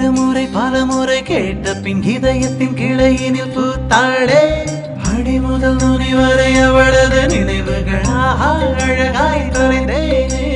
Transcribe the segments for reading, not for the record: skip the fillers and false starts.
ஒரு முறை பல முறை கேட்ட பின் இதயத்தின் கிளையினில் பூத்தாளே அடி முதல் நுனி வரை அவளது நினைவுகள் அழகாய் தொலைந்தேனே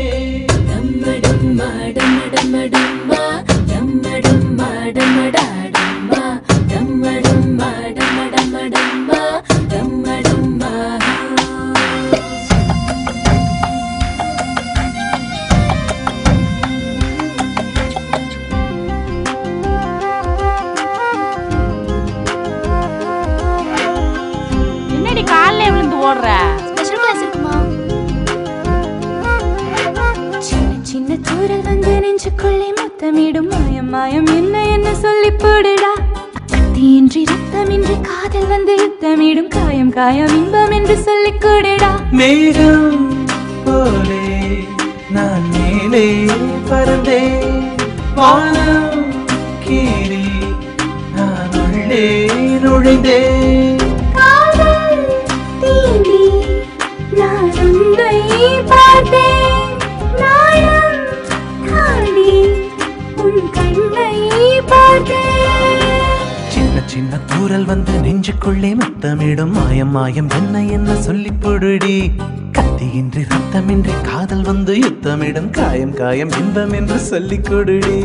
ஸ்பெஷல் கிளாஸ் இருக்குமா? சின்ன சின்ன தூரல் வந்து நெஞ்சுக்குள்ளே முத்தமிடும் மாயம் மாயம் என்ன என்ன சொல்லி போடுடா தீயின்றி ரத்தமின்றி காதல் வந்து யுத்தமிடும் காயம் காயம் இன்பம் என்று சொல்லி கூடுடா மேகம் போலே நான் மேலே பறந்தே வானம் கீழே நான் உள்ளே நுழைந்தேன் சின்ன சின்ன தூரல் வந்து நெஞ்சுக்குள்ளே முத்தமிடும் மாயம் மாயம் என்ன என்ன சொல்லி பொடுடி கத்தியின்றி ரத்தமின்றி காதல் வந்து யுத்தமிடும் காயம் காயம் இன்பம் என்று சொல்லி கொடுடி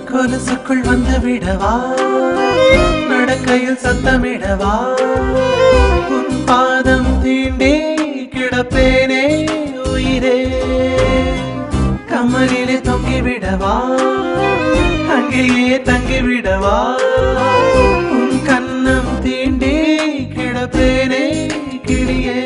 கொலுசுக்குள் வந்து விடவா நடக்கையில் சத்தமிடவா உன் பாதம் தீண்டே கிடப்பேனே உயிரே கமலிலே தொங்கிவிடவா அங்கேயே தங்கிவிடவா உன் கண்ணம் தீண்டே கிடப்பேனே கிளியே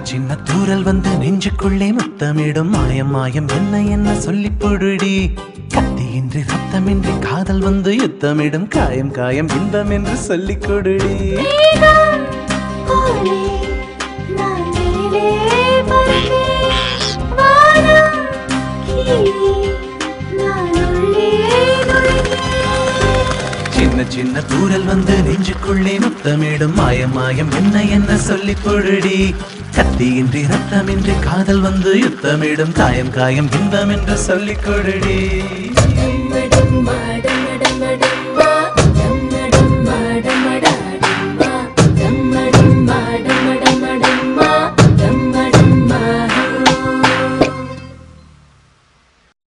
சின்ன தூரல் வந்து நெஞ்சுக்குள்ளே முத்தமிடும் மாயம் மாயம் என்ன என்ன சொல்லி பொடுடி கத்தியின்றி ரத்தமின்றி காதல் வந்து யுத்தமிடும் காயம் காயம் இன்பம் என்று சொல்லி கொடுடி சின்ன சின்ன தூரல் வந்து நெஞ்சுக்குள்ளே முத்தமிடும் மாயம் மாயம் என்ன என்ன சொல்லி பொடுடி கத்தியின்றி ரத்தமின்றி காதல் வந்து யுத்தமிடும் காயம் காயம் இன்பம் என்று சொல்லி கொடுடி